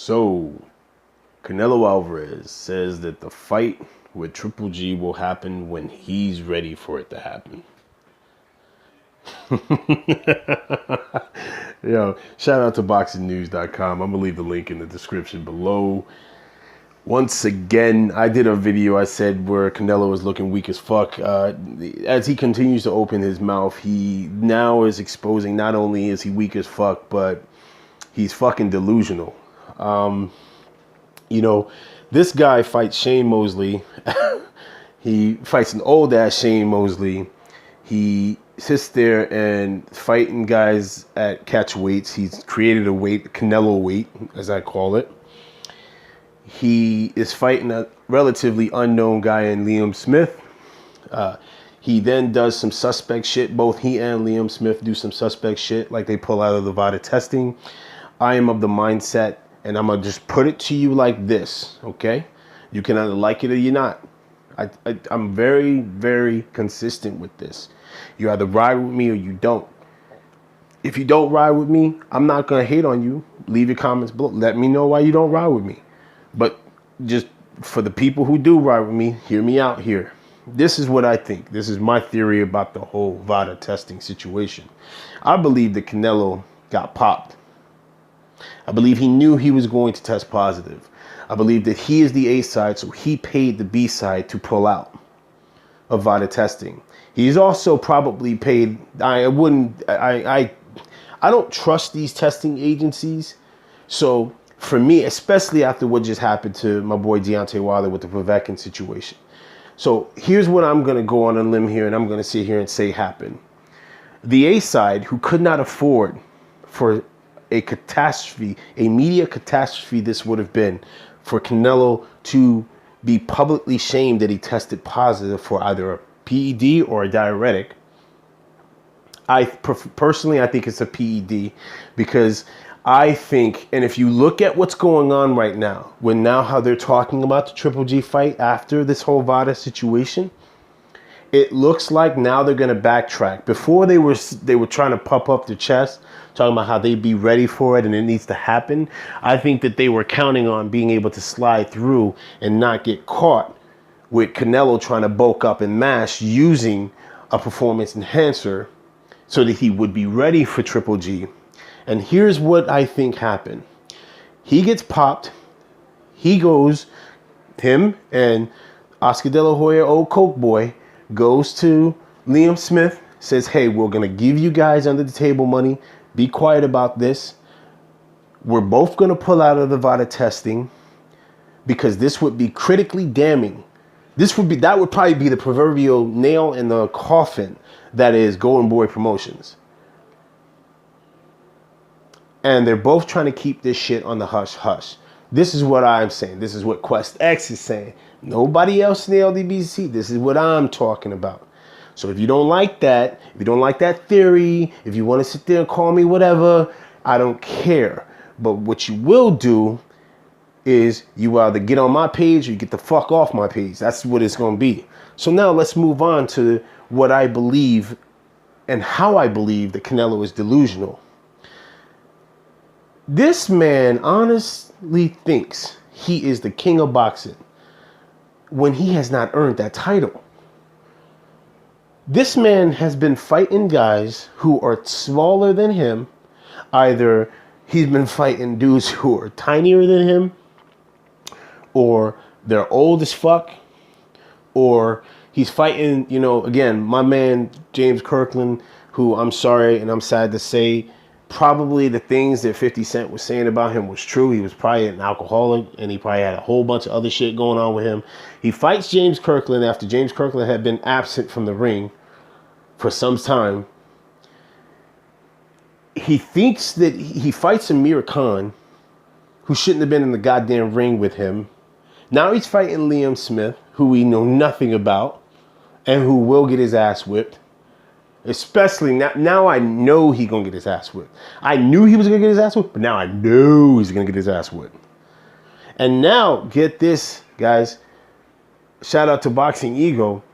So, Canelo Alvarez says that the fight with Triple G will happen when he's ready for it to happen. Yo, shout out to boxingnews.com. I'm going to leave the link in the description below. Once again, I did a video I said where Canelo is looking weak as fuck. As he continues to open his mouth, he now is exposing not only is he weak as fuck, but he's fucking delusional. You know, this guy fights Shane Mosley. He fights an old ass Shane Mosley. He sits there and fighting guys at catch weights. He's created a weight, Canelo weight, as I call it. He is fighting a relatively unknown guy in Liam Smith. He then does some suspect shit. Both he and Liam Smith do some suspect shit, like they pull out of the VADA testing. I am of the mindset, and I'm going to just put it to you like this, okay? You can either like it or you're not. I'm very, very consistent with this. You either ride with me or you don't. If you don't ride with me, I'm not going to hate on you. Leave your comments below. Let me know why you don't ride with me. But just for the people who do ride with me, hear me out here. This is what I think. This is my theory about the whole VADA testing situation. I believe that Canelo got popped. I believe he knew he was going to test positive. I believe that he is the A side, so he paid the B side to pull out of VADA testing. He's also probably paid. I don't trust these testing agencies. So for me, especially after what just happened to my boy Deontay Wilder with the Povetkin situation. So here's what I'm going to go on a limb here, and I'm going to sit here and say happened. The A side, who could not afford for a catastrophe, a media catastrophe this would have been, for Canelo to be publicly shamed that he tested positive for either a PED or a diuretic. Personally, I think it's a PED, because I think, and if you look at what's going on right now, how they're talking about the Triple G fight after this whole VADA situation, it looks like now they're going to backtrack. Before they were trying to puff up their chest, talking about how they'd be ready for it and it needs to happen. I think that they were counting on being able to slide through and not get caught with Canelo trying to bulk up and mash using a performance enhancer so that he would be ready for Triple G. And here's what I think happened. He gets popped. Him and Oscar De La Hoya, old Coke boy, goes to Liam Smith, says, hey, we're going to give you guys under the table money. Be quiet about this. We're both going to pull out of the VADA testing because this would be critically damning. That would probably be the proverbial nail in the coffin that is Golden Boy Promotions. And they're both trying to keep this shit on the hush-hush. This is what I'm saying. This is what Quest X is saying. Nobody else in the LDBC. This is what I'm talking about. So if you don't like that, if you don't like that theory, if you want to sit there and call me whatever, I don't care. But what you will do is you either get on my page or you get the fuck off my page. That's what it's going to be. So now let's move on to what I believe and how I believe that Canelo is delusional. This man honestly thinks he is the king of boxing when he has not earned that title. This man has been fighting guys who are smaller than him. Either he's been fighting dudes who are tinier than him, or they're old as fuck, or he's fighting, again, my man James Kirkland, who I'm sorry and I'm sad to say, probably the things that 50 Cent was saying about him was true. He was probably an alcoholic, and he probably had a whole bunch of other shit going on with him. He fights James Kirkland after James Kirkland had been absent from the ring for some time. He thinks that he fights Amir Khan, who shouldn't have been in the goddamn ring with him. Now he's fighting Liam Smith, who we know nothing about, and who will get his ass whipped. Especially now I know he's going to get his ass whipped. I knew he was going to get his ass whipped, but now I know he's going to get his ass whipped. And now, get this, guys. Shout out to Boxing Ego.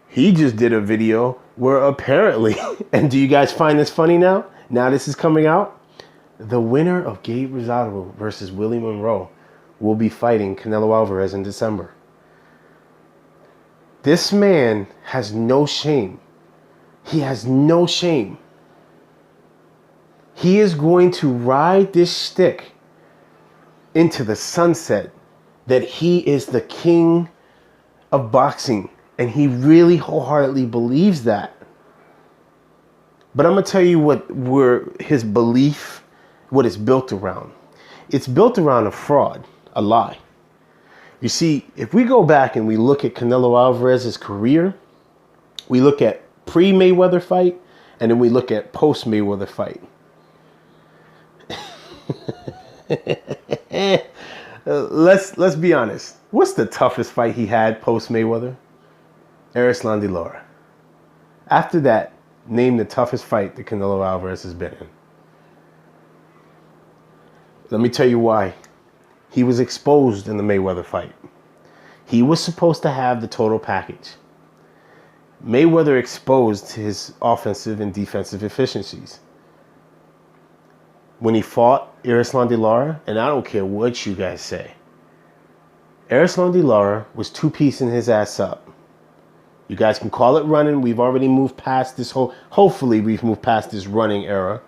He just did a video where apparently, and do you guys find this funny now? Now this is coming out. The winner of Gabe Rosado versus Willie Monroe will be fighting Canelo Alvarez in December. This man has no shame. He has no shame. He is going to ride this stick into the sunset that he is the king of boxing. And he really wholeheartedly believes that. But I'm going to tell you where his belief, what it's built around. It's built around a fraud, a lie. You see, if we go back and we look at Canelo Alvarez's career, we look at pre-Mayweather fight, and then we look at post-Mayweather fight. Let's be honest. What's the toughest fight he had post-Mayweather? Erislan de Lara. After that, name the toughest fight that Canelo Alvarez has been in. Let me tell you why. He was exposed in the Mayweather fight. He was supposed to have the total package. Mayweather exposed his offensive and defensive efficiencies. When he fought Erislan de Lara, and I don't care what you guys say, Erislan de Lara was two-piecing his ass up. You guys can call it running. We've already moved past this hopefully we've moved past this running era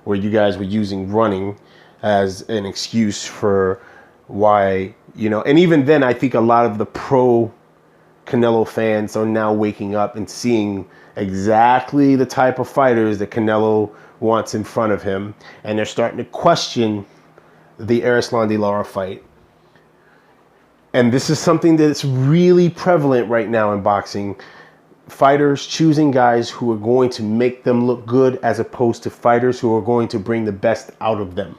where you guys were using running as an excuse for why, and even then I think a lot of the pro Canelo fans are now waking up and seeing exactly the type of fighters that Canelo wants in front of him. And they're starting to question the Erislan de Lara fight. And this is something that's really prevalent right now in boxing. Fighters choosing guys who are going to make them look good as opposed to fighters who are going to bring the best out of them.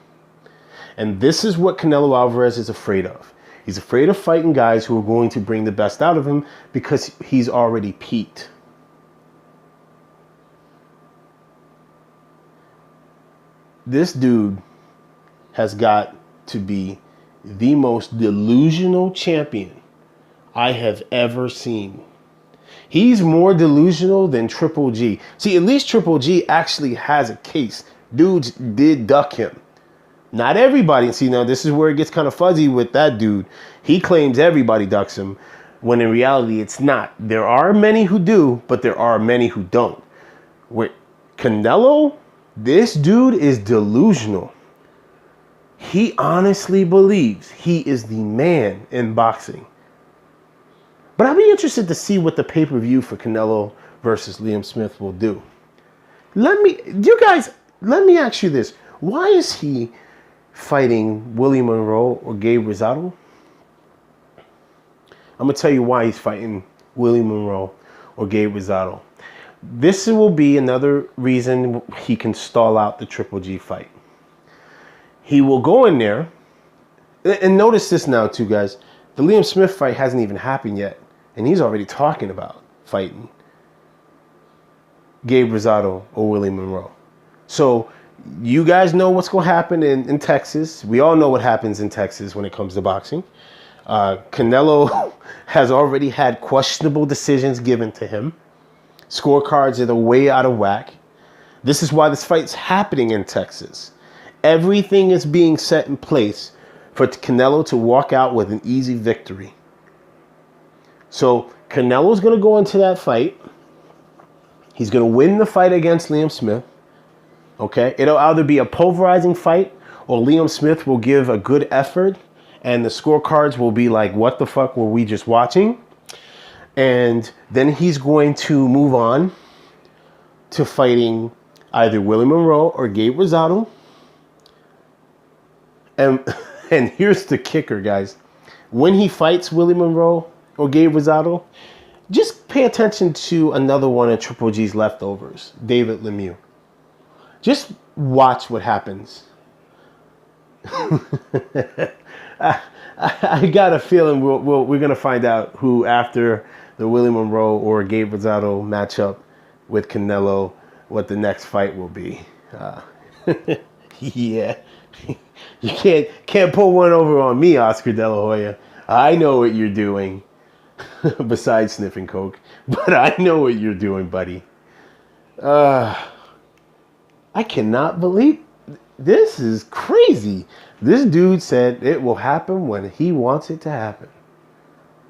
And this is what Canelo Alvarez is afraid of. He's afraid of fighting guys who are going to bring the best out of him because he's already peaked. This dude has got to be the most delusional champion I have ever seen. He's more delusional than Triple G. See, at least Triple G actually has a case. Dudes did duck him. Not everybody. See, now this is where it gets kind of fuzzy with that dude. He claims everybody ducks him, when in reality it's not. There are many who do, but there are many who don't. With Canelo, this dude is delusional. He honestly believes he is the man in boxing. But I'll be interested to see what the pay-per-view for Canelo versus Liam Smith will do. Let me ask you this. Why is he fighting Willie Monroe or Gabe Rosado? I'm going to tell you why he's fighting Willie Monroe or Gabe Rosado. This will be another reason he can stall out the Triple G fight. He will go in there, and notice this now too, guys. The Liam Smith fight hasn't even happened yet, and he's already talking about fighting Gabe Rosado or Willie Monroe. So you guys know what's going to happen in Texas. We all know what happens in Texas when it comes to boxing. Canelo has already had questionable decisions given to him. Scorecards that are way out of whack. This is why this fight's happening in Texas. Everything is being set in place for Canelo to walk out with an easy victory. So Canelo's going to go into that fight. He's going to win the fight against Liam Smith. Okay? It'll either be a pulverizing fight or Liam Smith will give a good effort and the scorecards will be like, what the fuck were we just watching? And then he's going to move on to fighting either Willie Monroe or Gabe Rosado. And here's the kicker, guys. When he fights Willie Monroe or Gabe Rosado, just pay attention to another one of Triple G's leftovers, David Lemieux. Just watch what happens. I got a feeling we're going to find out who, after the Willie Monroe or Gabe Rosado matchup with Canelo, what the next fight will be. Yeah. You can't pull one over on me, Oscar De La Hoya. I know what you're doing. Besides sniffing coke. But I know what you're doing, buddy. I cannot believe This is crazy. This dude said it will happen when he wants it to happen,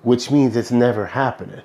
which means it's never happening.